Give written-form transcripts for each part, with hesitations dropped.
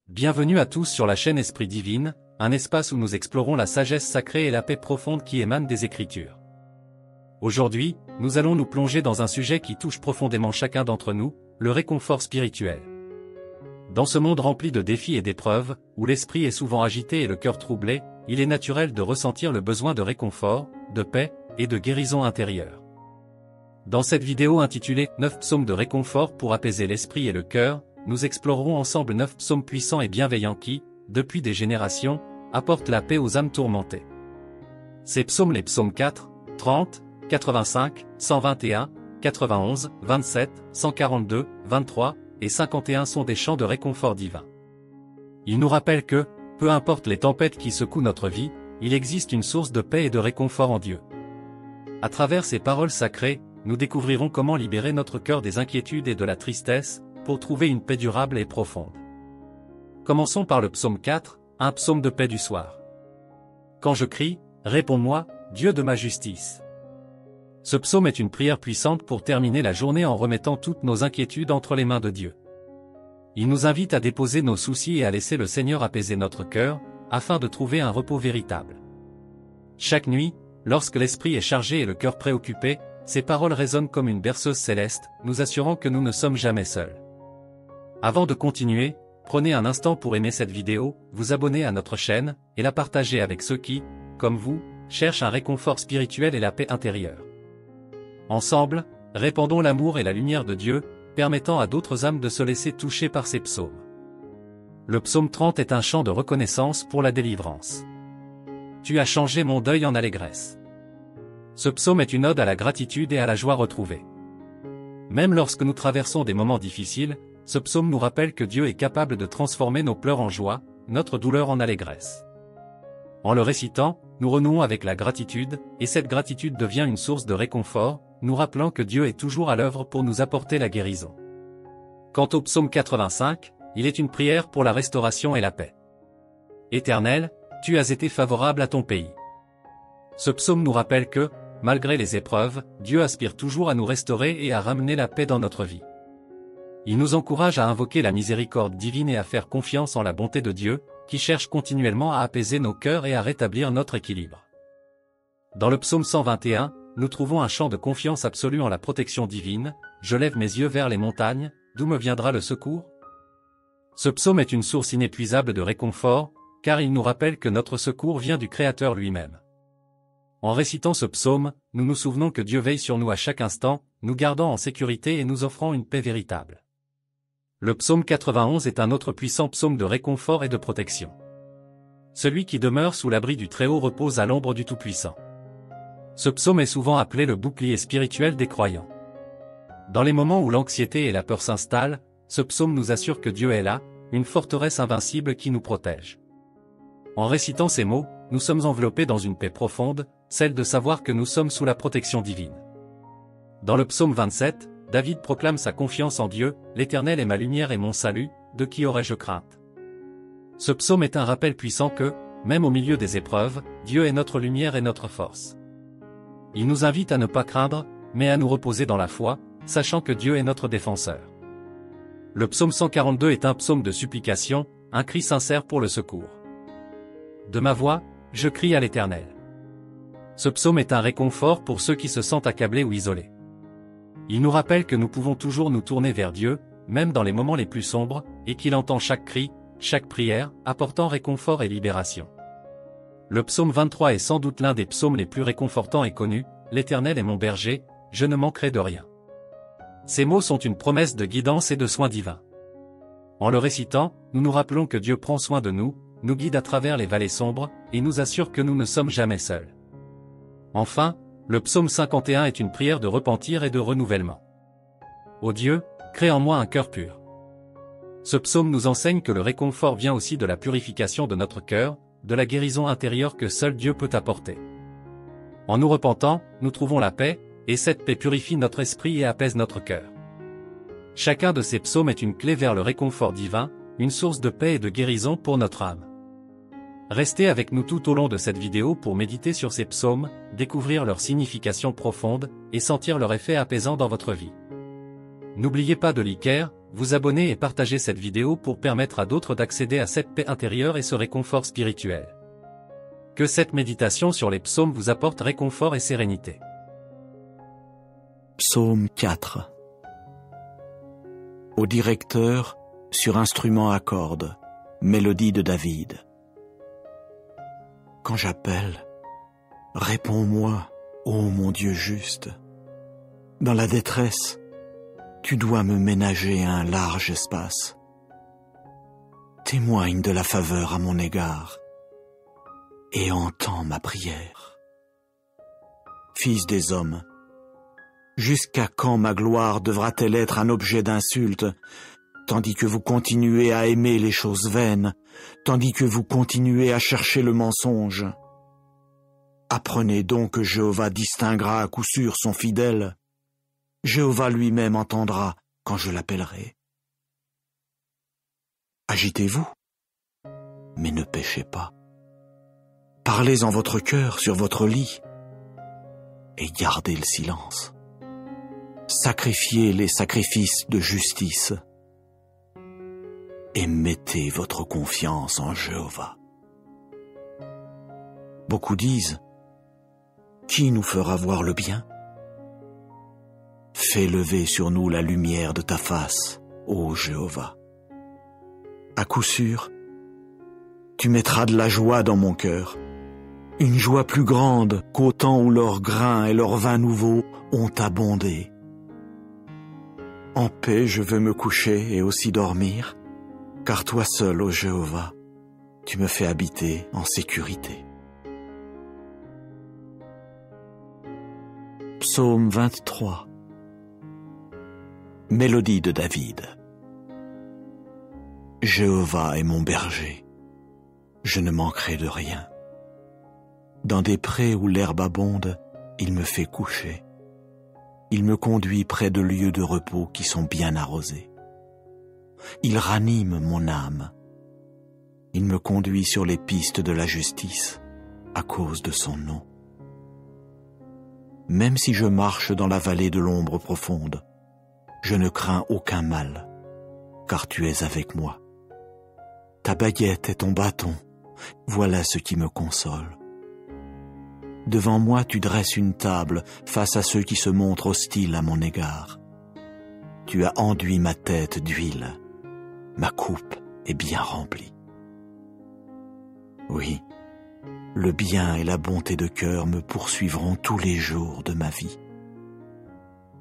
Bienvenue à tous sur la chaîne Esprit Divine, un espace où nous explorons la sagesse sacrée et la paix profonde qui émanent des Écritures. Aujourd'hui, nous allons nous plonger dans un sujet qui touche profondément chacun d'entre nous, le réconfort spirituel. Dans ce monde rempli de défis et d'épreuves, où l'esprit est souvent agité et le cœur troublé, il est naturel de ressentir le besoin de réconfort, de paix et de guérison intérieure. Dans cette vidéo intitulée « 9 psaumes de réconfort pour apaiser l'esprit et le cœur », nous explorerons ensemble 9 psaumes puissants et bienveillants qui, depuis des générations, apportent la paix aux âmes tourmentées. Ces psaumes, les psaumes 4, 30, 85, 121, 91, 27, 142, 23 et 51 sont des chants de réconfort divin. Ils nous rappellent que, peu importe les tempêtes qui secouent notre vie, il existe une source de paix et de réconfort en Dieu. À travers ces paroles sacrées, nous découvrirons comment libérer notre cœur des inquiétudes et de la tristesse, pour trouver une paix durable et profonde. Commençons par le psaume 4, un psaume de paix du soir. Quand je crie, réponds-moi, Dieu de ma justice. Ce psaume est une prière puissante pour terminer la journée en remettant toutes nos inquiétudes entre les mains de Dieu. Il nous invite à déposer nos soucis et à laisser le Seigneur apaiser notre cœur, afin de trouver un repos véritable. Chaque nuit, lorsque l'esprit est chargé et le cœur préoccupé, ces paroles résonnent comme une berceuse céleste, nous assurant que nous ne sommes jamais seuls. Avant de continuer, prenez un instant pour aimer cette vidéo, vous abonner à notre chaîne, et la partager avec ceux qui, comme vous, cherchent un réconfort spirituel et la paix intérieure. Ensemble, répandons l'amour et la lumière de Dieu, permettant à d'autres âmes de se laisser toucher par ces psaumes. Le psaume 30 est un chant de reconnaissance pour la délivrance. Tu as changé mon deuil en allégresse. Ce psaume est une ode à la gratitude et à la joie retrouvée. Même lorsque nous traversons des moments difficiles, ce psaume nous rappelle que Dieu est capable de transformer nos pleurs en joie, notre douleur en allégresse. En le récitant, nous renouons avec la gratitude, et cette gratitude devient une source de réconfort, nous rappelant que Dieu est toujours à l'œuvre pour nous apporter la guérison. Quant au psaume 85, il est une prière pour la restauration et la paix. Éternel, tu as été favorable à ton pays. Ce psaume nous rappelle que, malgré les épreuves, Dieu aspire toujours à nous restaurer et à ramener la paix dans notre vie. Il nous encourage à invoquer la miséricorde divine et à faire confiance en la bonté de Dieu, qui cherche continuellement à apaiser nos cœurs et à rétablir notre équilibre. Dans le psaume 121, nous trouvons un chant de confiance absolue en la protection divine. Je lève mes yeux vers les montagnes, d'où me viendra le secours? Ce psaume est une source inépuisable de réconfort, car il nous rappelle que notre secours vient du Créateur lui-même. En récitant ce psaume, nous nous souvenons que Dieu veille sur nous à chaque instant, nous gardant en sécurité et nous offrant une paix véritable. Le psaume 91 est un autre puissant psaume de réconfort et de protection. Celui qui demeure sous l'abri du Très-Haut repose à l'ombre du Tout-Puissant. Ce psaume est souvent appelé le bouclier spirituel des croyants. Dans les moments où l'anxiété et la peur s'installent, ce psaume nous assure que Dieu est là, une forteresse invincible qui nous protège. En récitant ces mots, nous sommes enveloppés dans une paix profonde, celle de savoir que nous sommes sous la protection divine. Dans le psaume 27, David proclame sa confiance en Dieu, « L'Éternel est ma lumière et mon salut, de qui aurais-je crainte ?» Ce psaume est un rappel puissant que, même au milieu des épreuves, Dieu est notre lumière et notre force. Il nous invite à ne pas craindre, mais à nous reposer dans la foi, sachant que Dieu est notre défenseur. Le psaume 142 est un psaume de supplication, un cri sincère pour le secours. De ma voix, je crie à l'Éternel. Ce psaume est un réconfort pour ceux qui se sentent accablés ou isolés. Il nous rappelle que nous pouvons toujours nous tourner vers Dieu, même dans les moments les plus sombres, et qu'il entend chaque cri, chaque prière, apportant réconfort et libération. Le psaume 23 est sans doute l'un des psaumes les plus réconfortants et connus, « L'Éternel est mon berger, je ne manquerai de rien ». Ces mots sont une promesse de guidance et de soins divins. En le récitant, nous nous rappelons que Dieu prend soin de nous, nous guide à travers les vallées sombres, et nous assure que nous ne sommes jamais seuls. Enfin, le psaume 51 est une prière de repentir et de renouvellement. Ô Dieu, crée en moi un cœur pur. Ce psaume nous enseigne que le réconfort vient aussi de la purification de notre cœur, de la guérison intérieure que seul Dieu peut apporter. En nous repentant, nous trouvons la paix, et cette paix purifie notre esprit et apaise notre cœur. Chacun de ces psaumes est une clé vers le réconfort divin, une source de paix et de guérison pour notre âme. Restez avec nous tout au long de cette vidéo pour méditer sur ces psaumes, découvrir leur signification profonde, et sentir leur effet apaisant dans votre vie. N'oubliez pas de liker, vous abonner et partager cette vidéo pour permettre à d'autres d'accéder à cette paix intérieure et ce réconfort spirituel. Que cette méditation sur les psaumes vous apporte réconfort et sérénité. Psaume 4. Au directeur, sur instrument à cordes, mélodie de David. Quand j'appelle, réponds-moi, ô mon Dieu juste. Dans la détresse, tu dois me ménager un large espace. Témoigne de la faveur à mon égard et entends ma prière. Fils des hommes, jusqu'à quand ma gloire devra-t-elle être un objet d'insulte, tandis que vous continuez à aimer les choses vaines, tandis que vous continuez à chercher le mensonge? Apprenez donc que Jéhovah distinguera à coup sûr son fidèle. Jéhovah lui-même entendra quand je l'appellerai. Agitez-vous, mais ne péchez pas. Parlez en votre cœur sur votre lit et gardez le silence. Sacrifiez les sacrifices de justice et mettez votre confiance en Jéhovah. Beaucoup disent, qui nous fera voir le bien? Fais lever sur nous la lumière de ta face, ô Jéhovah. À coup sûr, tu mettras de la joie dans mon cœur, une joie plus grande qu'au temps où leurs grains et leurs vins nouveaux ont abondé. En paix je veux me coucher et aussi dormir, car toi seul, ô Jéhovah, tu me fais habiter en sécurité. Psaume 23. Mélodie de David. Jéhovah est mon berger, je ne manquerai de rien. Dans des prés où l'herbe abonde, il me fait coucher. Il me conduit près de lieux de repos qui sont bien arrosés. Il ranime mon âme. Il me conduit sur les pistes de la justice à cause de son nom. Même si je marche dans la vallée de l'ombre profonde, je ne crains aucun mal, car tu es avec moi. Ta baguette et ton bâton, voilà ce qui me console. Devant moi tu dresses une table face à ceux qui se montrent hostiles à mon égard. Tu as enduit ma tête d'huile, ma coupe est bien remplie. Oui, le bien et la bonté de cœur me poursuivront tous les jours de ma vie.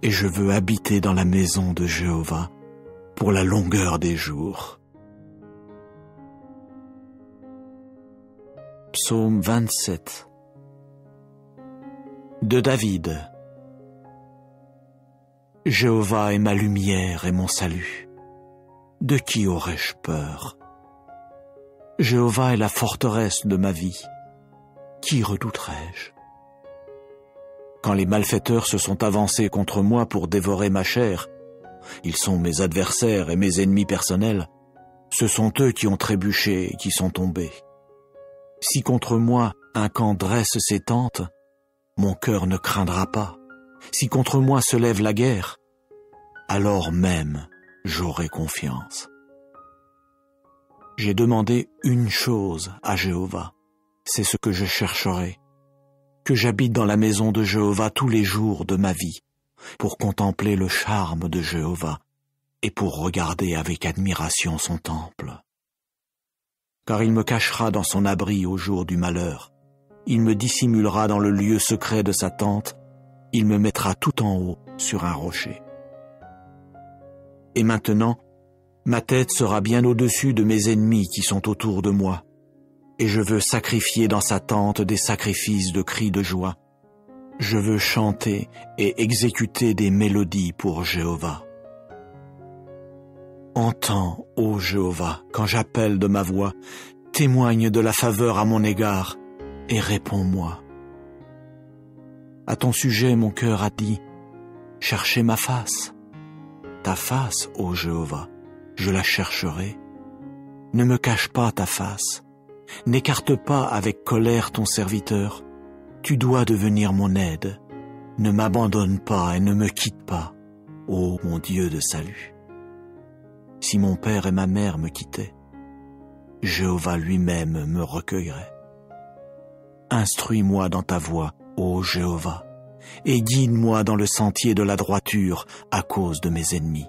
Et je veux habiter dans la maison de Jéhovah pour la longueur des jours. Psaume 27. De David. Jéhovah est ma lumière et mon salut. De qui aurais-je peur? Jéhovah est la forteresse de ma vie. Qui redouterais-je? Quand les malfaiteurs se sont avancés contre moi pour dévorer ma chair, ils sont mes adversaires et mes ennemis personnels. Ce sont eux qui ont trébuché et qui sont tombés. Si contre moi un camp dresse ses tentes, mon cœur ne craindra pas. Si contre moi se lève la guerre, alors même j'aurai confiance. J'ai demandé une chose à Jéhovah, c'est ce que je chercherai, que j'habite dans la maison de Jéhovah tous les jours de ma vie, pour contempler le charme de Jéhovah et pour regarder avec admiration son temple. Car il me cachera dans son abri au jour du malheur, il me dissimulera dans le lieu secret de sa tente, il me mettra tout en haut sur un rocher. Et maintenant, ma tête sera bien au-dessus de mes ennemis qui sont autour de moi, et je veux sacrifier dans sa tente des sacrifices de cris de joie. Je veux chanter et exécuter des mélodies pour Jéhovah. Entends, ô Jéhovah, quand j'appelle de ma voix, témoigne de la faveur à mon égard, et réponds-moi. À ton sujet, mon cœur a dit, cherchez ma face. Ta face, ô Jéhovah, je la chercherai. Ne me cache pas ta face. N'écarte pas avec colère ton serviteur. Tu dois devenir mon aide. Ne m'abandonne pas et ne me quitte pas, ô mon Dieu de salut. si mon père et ma mère me quittaient, Jéhovah lui-même me recueillerait. Instruis-moi dans ta voie, ô Jéhovah, et guide-moi dans le sentier de la droiture à cause de mes ennemis.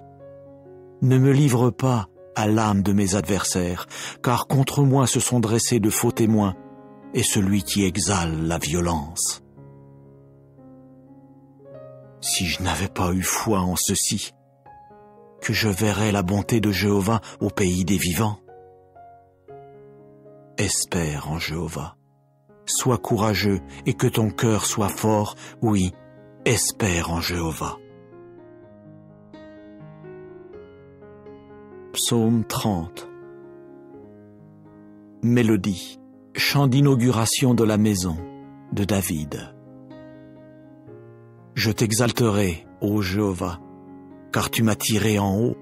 Ne me livre pas à l'âme de mes adversaires, car contre moi se sont dressés de faux témoins, et celui qui exale la violence. Si je n'avais pas eu foi en ceci, que je verrais la bonté de Jéhovah au pays des vivants. Espère en Jéhovah. Sois courageux et que ton cœur soit fort, oui, espère en Jéhovah. Psaume 30. Mélodie, chant d'inauguration de la maison de David. Je t'exalterai, ô Jéhovah, car tu m'as tiré en haut,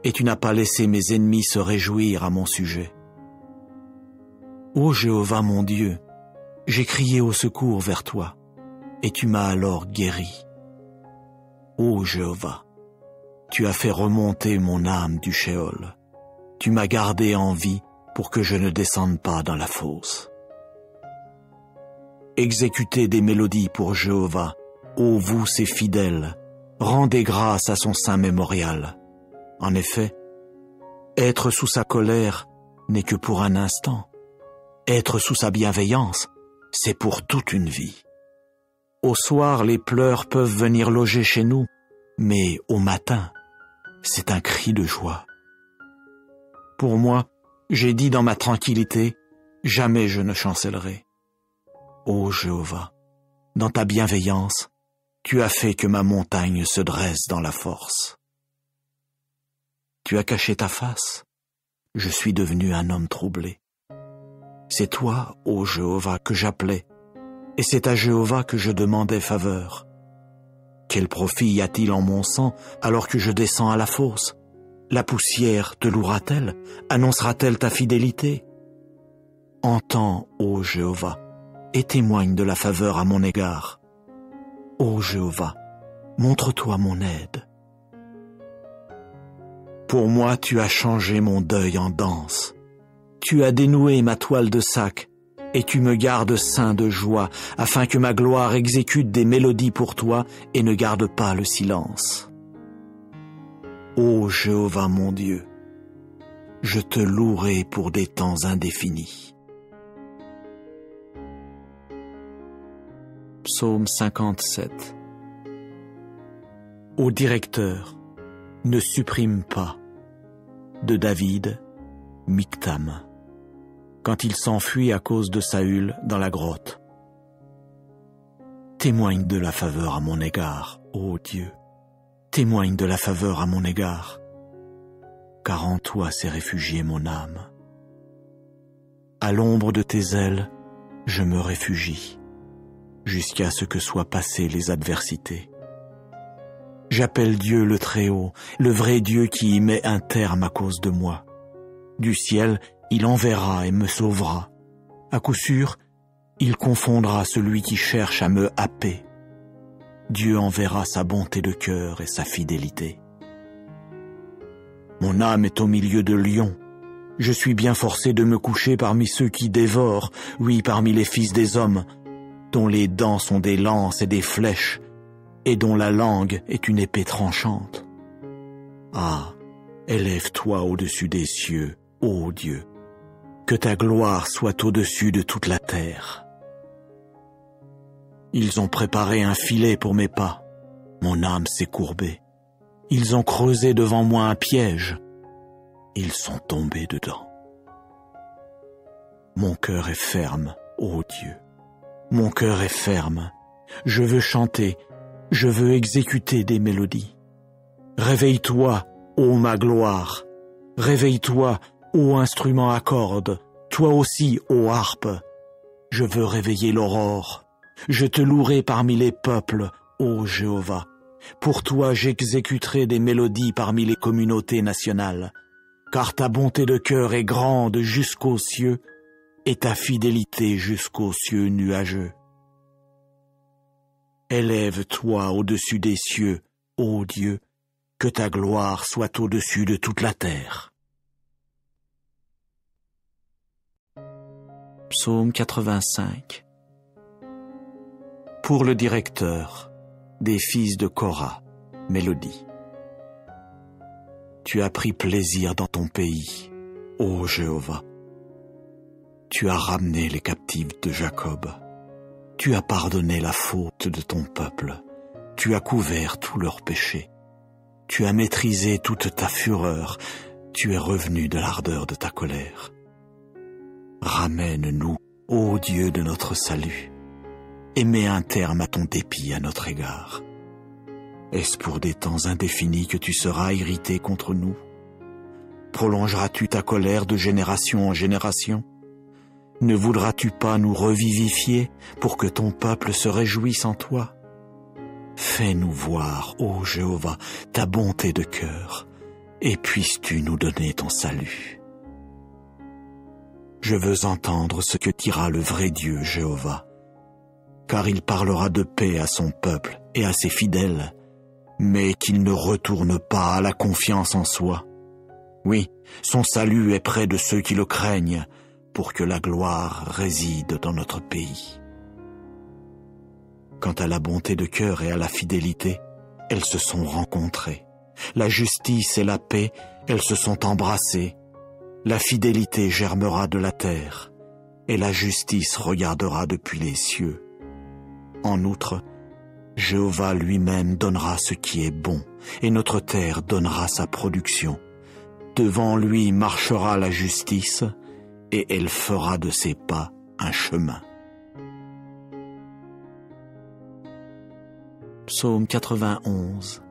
et tu n'as pas laissé mes ennemis se réjouir à mon sujet. Ô Jéhovah mon Dieu, j'ai crié au secours vers toi, et tu m'as alors guéri. Ô Jéhovah, tu as fait remonter mon âme du Sheol. Tu m'as gardé en vie pour que je ne descende pas dans la fosse. Exécutez des mélodies pour Jéhovah, ô vous ses fidèles, rendez grâce à son saint mémorial. En effet, être sous sa colère n'est que pour un instant. Être sous sa bienveillance, c'est pour toute une vie. Au soir, les pleurs peuvent venir loger chez nous, mais au matin, c'est un cri de joie. Pour moi, j'ai dit dans ma tranquillité, jamais je ne chancellerai. Ô Jéhovah, dans ta bienveillance, tu as fait que ma montagne se dresse dans la force. Tu as caché ta face, je suis devenu un homme troublé. C'est toi, ô Jéhovah, que j'appelais, et c'est à Jéhovah que je demandais faveur. Quel profit y a-t-il en mon sang alors que je descends à la fosse? La poussière te louera-t-elle? Annoncera-t-elle ta fidélité? Entends, ô Jéhovah, et témoigne de la faveur à mon égard. Ô Jéhovah, montre-toi mon aide. Pour moi, tu as changé mon deuil en danse. Tu as dénoué ma toile de sac, et tu me gardes saint de joie, afin que ma gloire exécute des mélodies pour toi et ne garde pas le silence. Ô Jéhovah mon Dieu, je te louerai pour des temps indéfinis. Psaume 57. Ô directeur, ne supprime pas. De David, Mictam. Quand il s'enfuit à cause de Saül dans la grotte. Témoigne de la faveur à mon égard, ô Dieu. Témoigne de la faveur à mon égard, car en toi s'est réfugiée mon âme. À l'ombre de tes ailes, je me réfugie, jusqu'à ce que soient passées les adversités. J'appelle Dieu le Très-Haut, le vrai Dieu qui y met un terme à cause de moi. Du ciel, il enverra et me sauvera. À coup sûr, il confondra celui qui cherche à me happer. Dieu enverra sa bonté de cœur et sa fidélité. Mon âme est au milieu de lions. Je suis bien forcé de me coucher parmi ceux qui dévorent, oui, parmi les fils des hommes, dont les dents sont des lances et des flèches, et dont la langue est une épée tranchante. Ah, élève-toi au-dessus des cieux, ô Dieu, que ta gloire soit au-dessus de toute la terre. Ils ont préparé un filet pour mes pas, mon âme s'est courbée. Ils ont creusé devant moi un piège, ils sont tombés dedans. Mon cœur est ferme, ô Dieu, mon cœur est ferme. Je veux chanter, je veux exécuter des mélodies. Réveille-toi, ô ma gloire, réveille-toi, ô instrument à cordes, toi aussi, ô harpe. Je veux réveiller l'aurore. Je te louerai parmi les peuples, ô Jéhovah. Pour toi j'exécuterai des mélodies parmi les communautés nationales, car ta bonté de cœur est grande jusqu'aux cieux, et ta fidélité jusqu'aux cieux nuageux. Élève-toi au-dessus des cieux, ô Dieu, Que ta gloire soit au-dessus de toute la terre. Psaume 85. Pour le directeur des fils de Korah, mélodie. Tu as pris plaisir dans ton pays, ô Jéhovah. Tu as ramené les captifs de Jacob. Tu as pardonné la faute de ton peuple. Tu as couvert tous leurs péchés. Tu as maîtrisé toute ta fureur. Tu es revenu de l'ardeur de ta colère. Ramène-nous, ô Dieu de notre salut, et mets un terme à ton dépit à notre égard. Est-ce pour des temps indéfinis que tu seras irrité contre nous? Prolongeras-tu ta colère de génération en génération? Ne voudras-tu pas nous revivifier pour que ton peuple se réjouisse en toi? Fais-nous voir, ô Jéhovah, ta bonté de cœur, et puisses-tu nous donner ton salut. Je veux entendre ce que dira le vrai Dieu, Jéhovah, car il parlera de paix à son peuple et à ses fidèles, mais qu'il ne retourne pas à la confiance en soi. Oui, son salut est près de ceux qui le craignent, pour que la gloire réside dans notre pays. Quant à la bonté de cœur et à la fidélité, elles se sont rencontrées. La justice et la paix, elles se sont embrassées. La fidélité germera de la terre, et la justice regardera depuis les cieux. En outre, Jéhovah lui-même donnera ce qui est bon, et notre terre donnera sa production. Devant lui marchera la justice, et elle fera de ses pas un chemin. Psaume 91.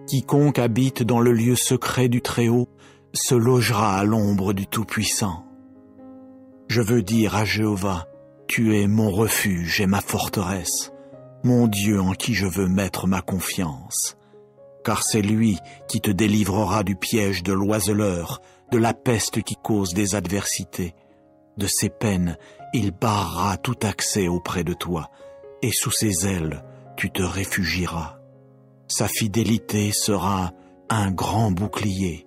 Quiconque habite dans le lieu secret du Très-Haut se logera à l'ombre du Tout-Puissant. Je veux dire à Jéhovah, tu es mon refuge et ma forteresse, mon Dieu en qui je veux mettre ma confiance. Car c'est lui qui te délivrera du piège de l'oiseleur, de la peste qui cause des adversités. De ses peines, il barrera tout accès auprès de toi, et sous ses ailes, tu te réfugieras. Sa fidélité sera un grand bouclier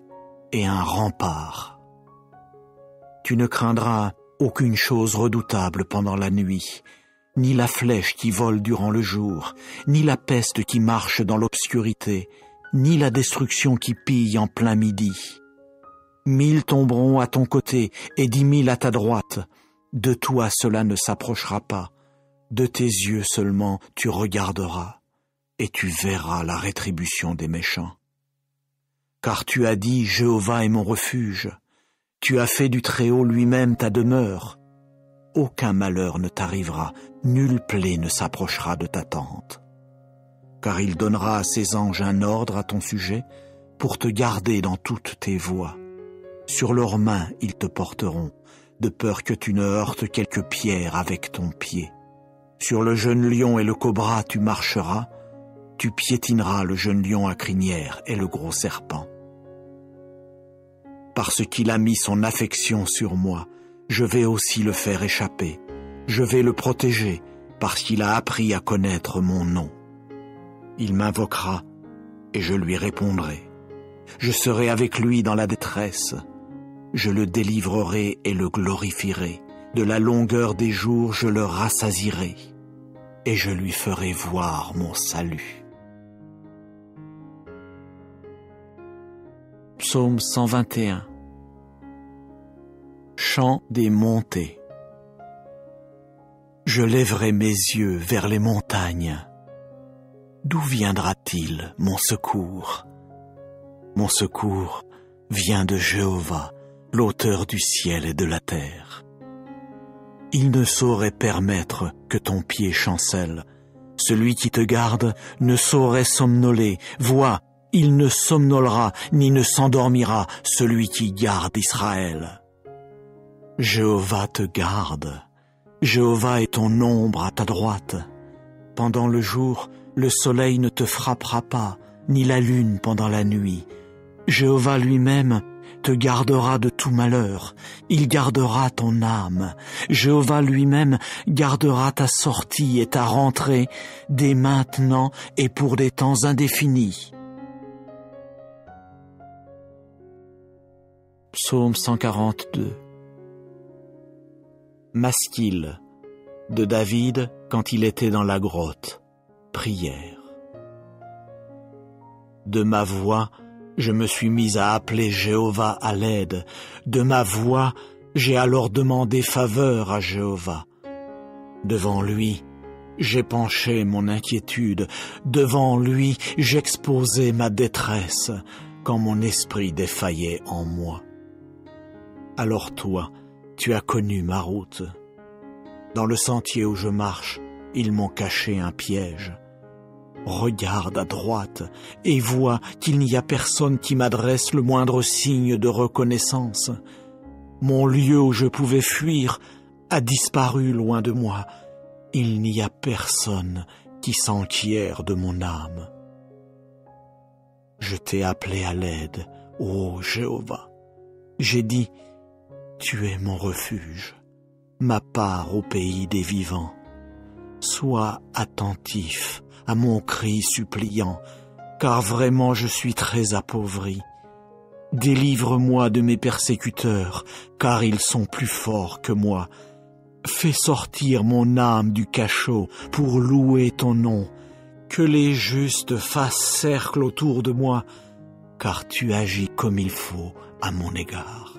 et un rempart. Tu ne craindras aucune chose redoutable pendant la nuit, ni la flèche qui vole durant le jour, ni la peste qui marche dans l'obscurité, ni la destruction qui pille en plein midi. 1000 tomberont à ton côté et 10 000 à ta droite. De toi cela ne s'approchera pas. De tes yeux seulement tu regarderas, et tu verras la rétribution des méchants. Car tu as dit, Jéhovah est mon refuge. Tu as fait du Très-Haut lui-même ta demeure. Aucun malheur ne t'arrivera, nulle plaie ne s'approchera de ta tente. Car il donnera à ses anges un ordre à ton sujet, pour te garder dans toutes tes voies. Sur leurs mains ils te porteront, de peur que tu ne heurtes quelque pierre avec ton pied. Sur le jeune lion et le cobra tu marcheras, tu piétineras le jeune lion à crinière et le gros serpent. Parce qu'il a mis son affection sur moi, je vais aussi le faire échapper. Je vais le protéger, parce qu'il a appris à connaître mon nom. Il m'invoquera, et je lui répondrai. Je serai avec lui dans la détresse. Je le délivrerai et le glorifierai. De la longueur des jours, je le rassasierai, et je lui ferai voir mon salut. Psaume 121. Chant des montées. Je lèverai mes yeux vers les montagnes. D'où viendra-t-il mon secours? Mon secours vient de Jéhovah, l'auteur du ciel et de la terre. Il ne saurait permettre que ton pied chancelle. Celui qui te garde ne saurait somnoler. Vois, il ne somnolera ni ne s'endormira, celui qui garde Israël. Jéhovah te garde. Jéhovah est ton ombre à ta droite. Pendant le jour, le soleil ne te frappera pas, ni la lune pendant la nuit. Jéhovah lui-même te gardera de tout malheur, il gardera ton âme. Jéhovah lui-même gardera ta sortie et ta rentrée dès maintenant et pour des temps indéfinis. Psaume 142. Maskil de David quand il était dans la grotte. Prière. De ma voix, je me suis mis à appeler Jéhovah à l'aide. De ma voix, j'ai alors demandé faveur à Jéhovah. Devant lui, j'ai penché mon inquiétude. Devant lui, j'exposais ma détresse quand mon esprit défaillait en moi. Alors toi, tu as connu ma route. Dans le sentier où je marche, ils m'ont caché un piège. Regarde à droite et vois qu'il n'y a personne qui m'adresse le moindre signe de reconnaissance. Mon lieu où je pouvais fuir a disparu loin de moi. Il n'y a personne qui s'enquiert de mon âme. Je t'ai appelé à l'aide, ô Jéhovah. J'ai dit, tu es mon refuge, ma part au pays des vivants. Sois attentif à mon cri suppliant, car vraiment je suis très appauvri. Délivre-moi de mes persécuteurs, car ils sont plus forts que moi. Fais sortir mon âme du cachot pour louer ton nom. Que les justes fassent cercle autour de moi, car tu agis comme il faut à mon égard.